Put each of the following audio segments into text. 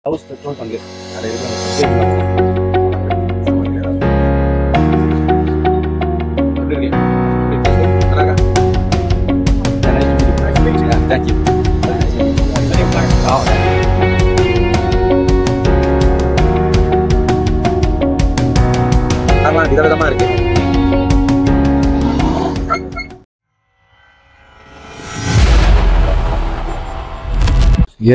House petrol bunk நிறைய thank you. அதெல்லாம் விதவிதமா இருக்கு.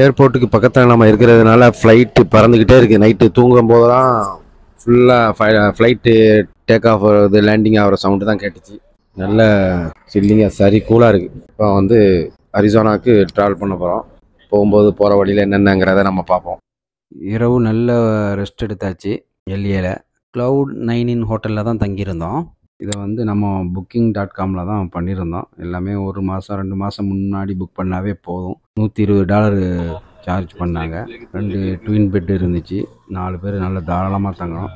ஏர்போர்ட்டுக்கு பக்கத்தில் நம்ம இருக்கிறதுனால ஃப்ளைட்டு பறந்துக்கிட்டே இருக்குது. நைட்டு தூங்கும் போதெல்லாம் ஃபுல்லாக ஃப்ளைட்டு டேக் ஆஃப் ஆகிறது லேண்டிங் ஆகிற சவுண்டு தான் கேட்டுச்சு. நல்ல சில்லிங்காக சரி கூலாக இருக்குது. இப்போ வந்து அரிசோனாவுக்கு ட்ராவல் பண்ண போகிறோம். போகும்போது போகிற வழியில் என்னென்னங்கிறத நம்ம பார்ப்போம். இரவு நல்ல ரெஸ்ட் எடுத்தாச்சு. எல்ஏல Cloud9 ஹோட்டலில் தான் தங்கியிருந்தோம். இதை வந்து நம்ம booking.comல தான் பண்ணியிருந்தோம். எல்லாமே 1 மாதம் 2 மாதம் முன்னாடி புக் பண்ணாவே போதும். $120 சார்ஜ் பண்ணாங்க. 2 ட்வின் பெட் இருந்துச்சு. 4 பேர் நல்ல தாராளமாக தங்கணும்.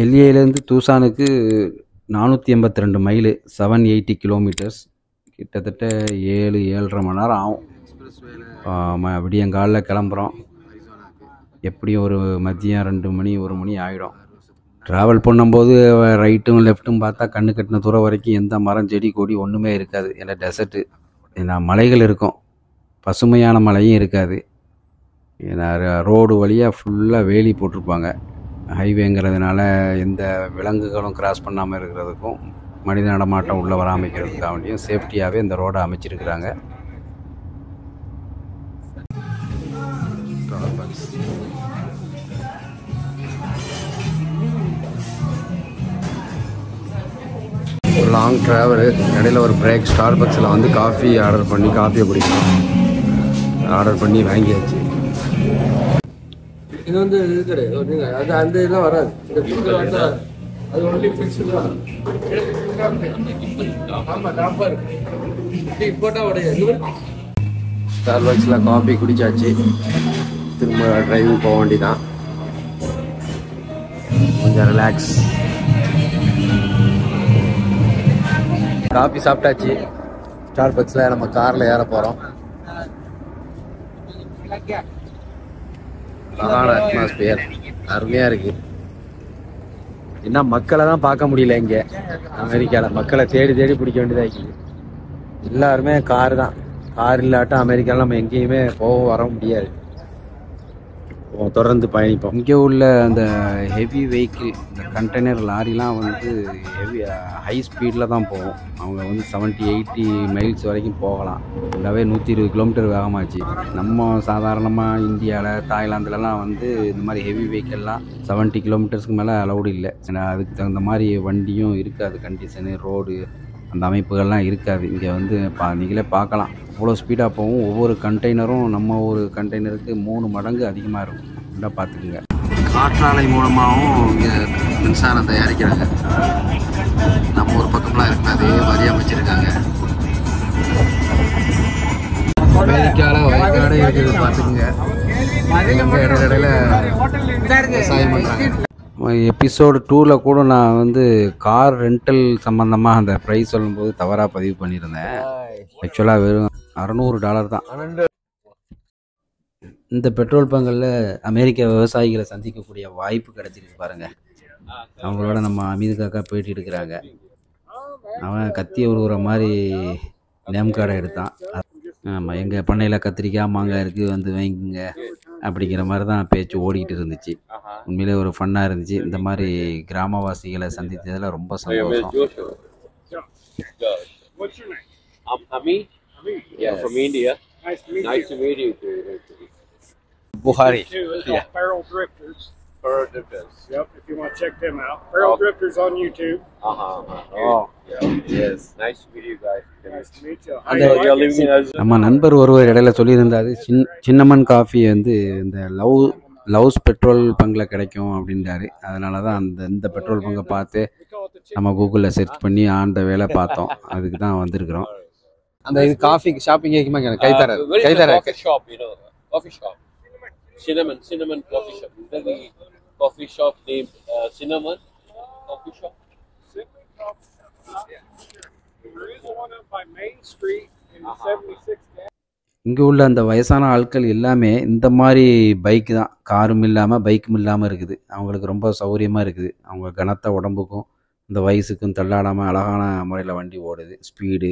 எல்ஏலேருந்து தூசானுக்கு 482 மைலு, 780 கிலோமீட்டர்ஸ். கிட்டத்தட்ட 7-7.5 மணி நேரம் ஆகும். விடியங்காலில் கிளம்புறோம். எப்படியும் ஒரு மதியம் 2 மணி 1 மணி ஆகிடும். ட்ராவல் பண்ணும்போது ரைட்டும் லெஃப்ட்டும் பார்த்தா கண்ணு கட்டின தூரம் வரைக்கும் எந்த மரம் செடி கொடி ஒன்றுமே இருக்காது. எல்லாம் டெசர்ட்டு. ஏன்னா மலைகள் இருக்கும், பசுமையான மலையும் இருக்காது. ஏன்னா ரோடு வழியாக ஃபுல்லாக வேலி போட்டிருப்பாங்க. ஹைவேங்கிறதுனால எந்த விலங்குகளும் கிராஸ் பண்ணாமல் இருக்கிறதுக்கும் மனித நடமாட்டம் உள்ளே வராமல் இருக்கிறதுக்காக வேண்டியும் சேஃப்டியாகவே இந்த ரோடை அமைச்சிருக்கிறாங்க. ஒரு லாங் ட்ராவலு, இடையில ஒரு பிரேக். ஸ்டார்பக்ஸில் வந்து காஃபி ஆர்டர் பண்ணி காஃபியை குடிக்கணும். ஆர்டர் பண்ணி வாங்கியாச்சு. இது வந்து இது கிடையாது, அது அந்த இதெல்லாம் வராது. அது ஒன்லி ஃபிக்ஸ்டு தான். ஆமாம், டாப்பர் போட்டால் உடையாது. ஸ்டார்பக்ஸில் காஃபி குடிச்சாச்சு. திரும்ப டிரைவிங் போக வேண்டிதான். கொஞ்சம் ரிலாக்ஸ். காஃபி சாப்பிட்டாச்சு. ஸ்டார்பக்ஸில் நம்ம காரில் ஏற போகிறோம். அழகான அட்மாஸ்பியர், அருமையாக இருக்குது. என்ன மக்களை தான் பார்க்க முடியல இங்கே அமெரிக்காவில். மக்களை தேடி தேடி பிடிக்க வேண்டியதாக இருக்குது. எல்லாருமே கார் தான். கார் இல்லாட்டும் அமெரிக்காவில் நம்ம எங்கேயுமே போக வர முடியாது. தொடர்ந்து பயணிப்போம். இங்கே உள்ள அந்த ஹெவி வெஹிக்கிள், இந்த கண்டெய்னர் லாரிலாம் வந்து ஹை ஸ்பீடில் தான் போகும். அவங்க வந்து 70-80 மைல்ஸ் வரைக்கும் போகலாம். ஃபுல்லாகவே 120 கிலோமீட்டர் வேகமாச்சு. நம்ம சாதாரணமாக இந்தியாவில் தாய்லாந்துலலாம் வந்து இந்த மாதிரி ஹெவி வெஹிக்கிள்லாம் 70 கிலோமீட்டர்ஸ்க்கு மேலே அலௌடு இல்லை. ஏன்னா அதுக்கு தகுந்த மாதிரி வண்டியும் இருக்காது. கண்டிஷனு, ரோடு, அந்த அமைப்புகள்லாம் இருக்காது. இங்கே வந்து நீங்களே பார்க்கலாம், இவ்வளோ ஸ்பீடாக போகும். ஒவ்வொரு கண்டெய்னரும் நம்ம ஒரு கண்டெய்னருக்கு 3 மடங்கு அதிகமாக இருக்கும். நல்லா பார்த்துக்குங்க. காற்றாலை மூலமாகவும் இங்கே மின்சாரம் தயாரிக்கிறாங்க. நம்ம ஒரு பக்கம்லாம் இருக்கு, அதே மாதிரி அமைச்சிருக்காங்க. அமெரிக்காவில் வயக்காடு இருக்குது, பார்த்துக்குங்க. இடையில விவசாயம் பண்ணுறாங்க. எபிசோடு 2ல் கூட நான் வந்து கார் ரெண்டல் சம்மந்தமாக அந்த ப்ரைஸ் சொல்லும்போது தவறாக பதிவு பண்ணியிருந்தேன். ஆக்சுவலாக வெறும் $600 தான். இந்த பெட்ரோல் பங்கில் அமெரிக்க விவசாயிகளை சந்திக்கக்கூடிய வாய்ப்பு கிடைச்சிருக்கு பாருங்கள். அவங்களோட நம்ம அமீது காக்கா போயிட்டு இருக்கிறாங்க. அவன் கத்தியை உருவுற மாதிரி நேம் கார்டை எடுத்தான். ஆமாம், எங்கள் பண்ணையில் கத்திரிக்காய் மாங்காய் இருக்குது, வந்து வாங்கிங்க அப்படிங்கிற மாதிரி தான் பேச்சு ஓடிக்கிட்டு இருந்துச்சு. உண்மையிலே ஒரு ஃபன்னாக இருந்துச்சு. இந்த மாதிரி கிராமவாசிகளை சந்தித்ததில் ரொம்ப சந்தோஷம். Bukhari. Feral Drifters. Feral Drifters. Yep, if you want to check them out. Feral Drifters on YouTube. Oh, yes. Nice to meet you guys. Nice to meet you. நம்ம நண்பர் ஒருவர் இடையில சொல்லியிருந்தாரு, சின்னமன் காஃபி வந்து இந்த லவ்ஸ் பெட்ரோல் பங்கில் கிடைக்கும் அப்படின்றாரு. அதனால தான் இந்த பெட்ரோல் பங்கை பார்த்து நம்ம கூகுளில் சர்ச் பண்ணி ஆண்ட வேலை பார்த்தோம். அதுக்கு தான் வந்திருக்கிறோம். அந்த இது காஃபி ஷாப்பிங் கேட்குமா? கைத்தர Coffee shop, you know. Coffee shop. Cinnamon coffee shop. coffee shop named Cinnamon Coffee Shop? Cinnamon Coffee Shop. There is one up by Main Street in the 76th. இங்கே உள்ள அந்த வயசான ஆட்கள் எல்லாமே இந்த மாதிரி பைக்கு தான், காரும் இல்லாமல் பைக்கும் இல்லாமல் இருக்குது. அவங்களுக்கு ரொம்ப சௌகரியமாக இருக்குது. அவங்க கனத்த உடம்புக்கும் இந்த வயசுக்கும் தள்ளாடாமல் அழகான முறையில் வண்டி ஓடுது, ஸ்பீடு.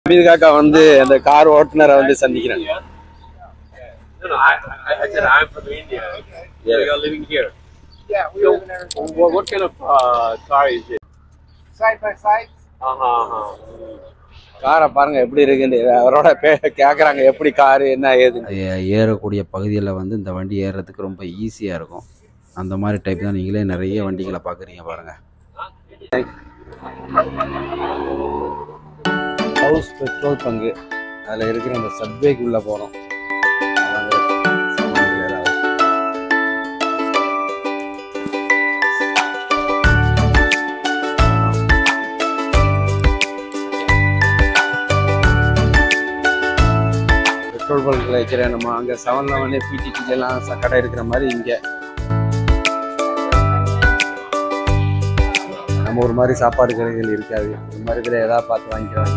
அமீர்காக்கா வந்து அந்த கார் ஓட்டுநரை வந்து சந்திக்கிறேன். No, I said I'm from India. Okay. Yeah. You're living here. Yeah, we live in Arizona. What kind of car is it? Side by side. காரை பாருங்க எப்படி இருக்குன்னு அவரோட கேட்குறாங்க, எப்படி காரு என்ன ஏது. ஏறக்கூடிய பகுதியில் வந்து இந்த வண்டி ஏறுறதுக்கு ரொம்ப ஈஸியாக இருக்கும். அந்த மாதிரி டைப் தான் நீங்களே நிறைய வண்டிகளை பார்க்குறீங்க பாருங்கள். ஹவுஸ் பெட்ரோல் பங்கு அதில் இருக்கிற அந்த சப்வேக்குள்ளே போகிறோம். பெட்ரோல் பங்கில் வைக்கிற நம்ம அங்கே 7-Eleven பிடிடிலாம் கடை இருக்கிற மாதிரி இங்கே நம்ம ஒரு மாதிரி சாப்பாடு கடைகள் இருக்காது. இந்த மாதிரி இதில் எதாவது பார்த்து வாங்கிக்கிறாங்க.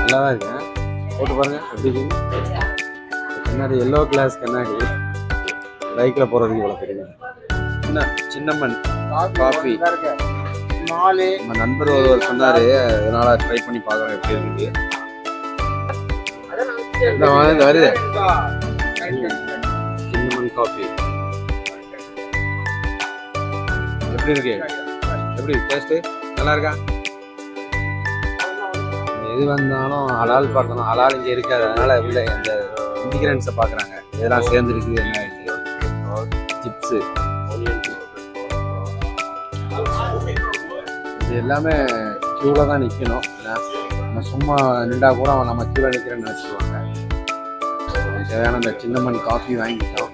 நல்லா தான் இருக்கேன், போட்டு பாருங்கள் எப்படி இருக்கு. கண்ணாடி எல்லோ கிளாஸ் கண்ணாடி, பைக்கில் போகிறதுக்கு இவ்வளோ தெரியுது. சின்னம்மன் காஃபி நம்ம நண்பர் ஒருவர் சொன்னார், அதனால் ட்ரை பண்ணி பார்க்குறோம் எப்படி இருக்குது. வருது சின்னம்மன் காஃபி எப்படி இருக்கு, எப்படி டேஸ்ட்டு நல்லா இருக்கா? எது வந்தாலும் ஹலால் பார்க்கணும், ஹலால் இங்கே இருக்காது. அதனால் இல்லை இந்த இன்கிரியன்ஸை பார்க்குறாங்க, இதெல்லாம் சேர்ந்துருக்குது. என்ன சிப்ஸு, இது எல்லாமே க்யூவில் தான் நிற்கணும். நம்ம சும்மா நின்றா கூட நம்ம க்யூவில் நிற்கிறேன்னு வச்சுக்குவாங்க. தேவையான இந்த சின்னம்மன் காஃபி வாங்கிட்டோம்.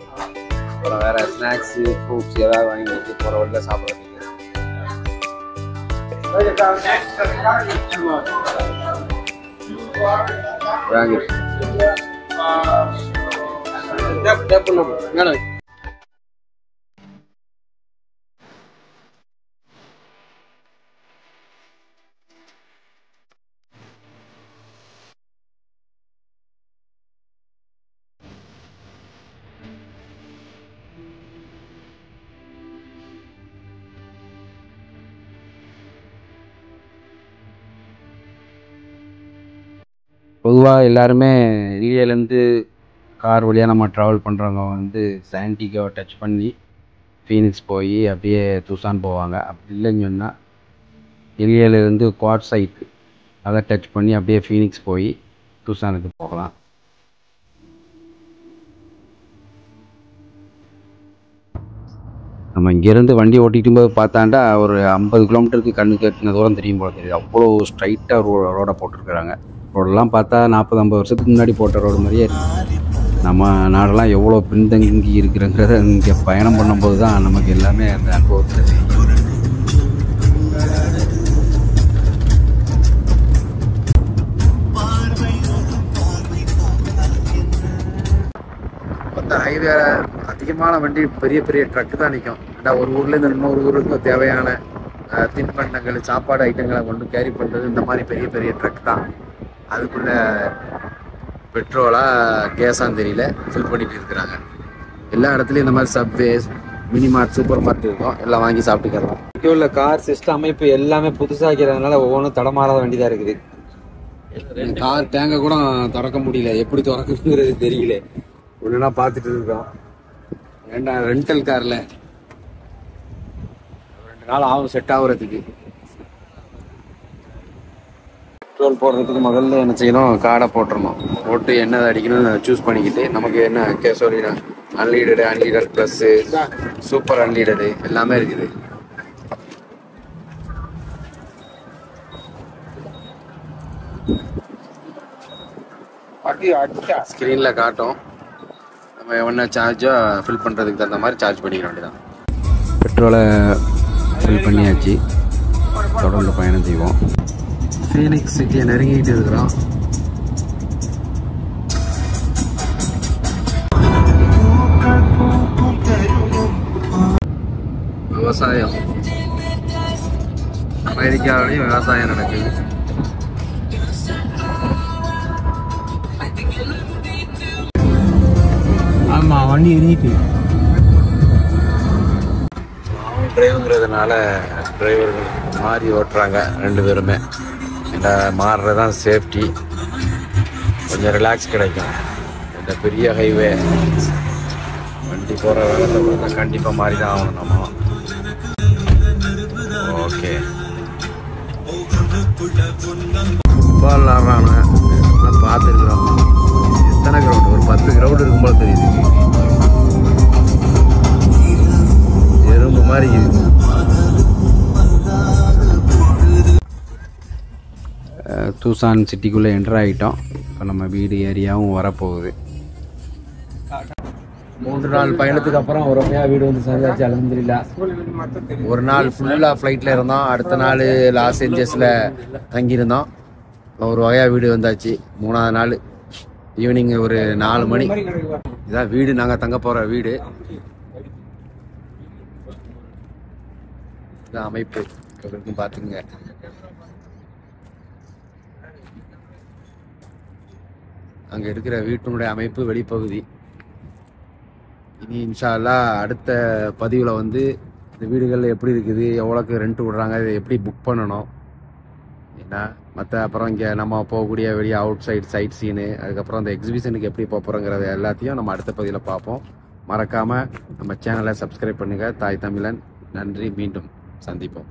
அப்புறம் வேறு ஸ்நாக்ஸு ஃப்ரூட்ஸ் ஏதாவது வாங்கிட்டு போகிற வழியில் சாப்பிட்றதுக்கு வாங்கிட்டு பொதுவாக எல்லாருமே ஏரியாலேருந்து கார் வழியாக நம்ம ட்ராவல் பண்ணுறவங்க வந்து சாண்டிகோவை டச் பண்ணி ஃபீனிக்ஸ் போய் அப்படியே துசான் போவாங்க. அப்படி இல்லைன்னு சொன்னால் ஏரியாவிலேருந்து குவாட் சைட் அதை டச் பண்ணி அப்படியே ஃபீனிக்ஸ் போய் துசானுக்கு போகலாம். நம்ம இங்கேருந்து வண்டி ஓட்டிகிட்டு போது பார்த்தாண்டா ஒரு 50 கிலோமீட்டருக்கு கண்ணு கட்டின தூரம் தெரியும் போல தெரியுது. அவ்வளோ ஸ்ட்ரைட்டாக ரோடை போட்டிருக்கிறாங்க. ரோடெல்லாம் பார்த்தா 40-50 வருஷத்துக்கு முன்னாடி போட்ட ரோடு மாதிரியே இருக்குது. நம்ம நாடெல்லாம் எவ்வளோ பின்தங்கி இருக்கிறங்கிறத இங்கே பயணம் பண்ணும்போது தான் நமக்கு எல்லாமே அந்த அனுபவத்தில் தெரியும். மொத்த ஹைவே அதிகமான வண்டி பெரிய பெரிய ட்ரக்கு தான் நிற்கும். ஒரு ஊர்லேருந்து இன்னொரு ஊருக்கு தேவையான தின்பண்டங்கள், சாப்பாடு ஐட்டங்களை கொண்டு கேரி பண்ணுறது இந்த மாதிரி பெரிய பெரிய ட்ரக் தான். அதுக்குள்ள பெட்ரோலா கேஸான்னு தெரியல ஃபில் பண்ணிட்டு இருக்கிறாங்க. எல்லா இடத்துலையும் இந்த மாதிரி சப்வே, மினி மார்ட், சூப்பர் மார்க்கெட் இருக்கும். எல்லாம் வாங்கி சாப்பிட்டுக்கலாம். இங்கே உள்ள கார் சிஸ்டம் அமைப்பு எல்லாமே புதுசாக்கிறதுனால ஒவ்வொன்றும் தடமாறாத வண்டி தான் இருக்குது. கார் டேங்கை கூட திறக்க முடியல, எப்படி திறக்குங்கிறது தெரியல. ஒன்றுனா பார்த்துட்டு இருக்கோம். ஏண்டா ரெண்டல் காரில் 2 நாள் ஆகும் செட் ஆகுறதுக்கு. பெட்ரோல் போடுறதுக்கு முதல்ல என்ன செய்யணும், கார்டை போட்டுடணும். போட்டு என்ன அடிக்கணும்னு சூஸ் பண்ணிக்கிட்டு நமக்கு என்ன கேசோலினா அன்லீடடு, அன்லீடட் ப்ளஸ்ஸு, சூப்பர் அன்லீடடு எல்லாமே இருக்குது. ஸ்க்ரீனில் காட்டும். நம்ம என்ன சார்ஜோ ஃபில் பண்ணுறதுக்கு தகுந்த மாதிரி சார்ஜ் பண்ணிக்க வேண்டியதான். பெட்ரோலை ஃபில் பண்ணியாச்சு. தொடர்ந்து பயணம் செய்வோம். ஃபீனிக்ஸ் சிட்டியை நெருங்கிட்டு இருக்கிறோம். விவசாயம். அமெரிக்காவிலையும் விவசாயம் நடக்குது. ஆமா, வண்டி எரிஞ்சிட்டு டிரைவுங்கிறதுனால டிரைவர்கள் மாறி ஓட்டுறாங்க 2 பேருமே. இந்த மாறுறது தான் சேஃப்டி, கொஞ்சம் ரிலாக்ஸ் கிடைக்கும். இந்த பெரிய ஹைவே வண்டி போகிற வேலை பார்த்தா கண்டிப்பாக மாறி தான் ஆகணும் நம்ம. ஓகே, ஃபுட்பால் விளாட்றாங்க, பார்த்துருக்குறோம். எத்தனை கிரவுண்டு? ஒரு 10 கிரவுண்டு இருக்கும்போது தெரியுது. எறும்பு மாதிரி இருக்குது. தூசான் சிட்டிக்குள்ளே என்டர் ஆகிட்டோம். இப்போ நம்ம வீடு ஏரியாவும் வரப்போகுது. 3 நாள் பயணத்துக்கு அப்புறம் ஒருமையாக வீடு வந்து சேர்ந்தாச்சு. அல்ஹம்துலில்லாஹ். ஒரு நாள் ஃபுல்லாக ஃப்ளைட்டில் இருந்தோம், அடுத்த நாள் லாஸ் ஏஞ்சல்ஸில் தங்கியிருந்தோம். ஒரு வகையாக வீடு வந்தாச்சு. 3ஆவது நாள் ஈவினிங் ஒரு 4 மணி. இதான் வீடு, நாங்கள் தங்க போகிற வீடு. இதான் அமைப்பு இருக்கும், பார்த்துக்குங்க. அங்கே இருக்கிற வீட்டினுடைய அமைப்பு வெளிப்பகுதி. இனி இன்ஷா அல்லாஹ் அடுத்த பதிவில் வந்து இந்த வீடுகள் எப்படி இருக்குது, எவ்வளோக்கு ரெண்ட் விடுறாங்க, இதை எப்படி புக் பண்ணணும், ஏன்னா மற்ற அப்புறம் இங்கே நம்ம போகக்கூடிய வெளியே அவுட் சைட் சைட் சீனு, அதுக்கப்புறம் அந்த எக்ஸிபிஷனுக்கு எப்படி போகிறோங்கிறது எல்லாத்தையும் நம்ம அடுத்த பதிவில் பார்ப்போம். மறக்காமல் நம்ம சேனலை சப்ஸ்கிரைப் பண்ணுங்கள். தாய் தமிழன். நன்றி, மீண்டும் சந்திப்போம்.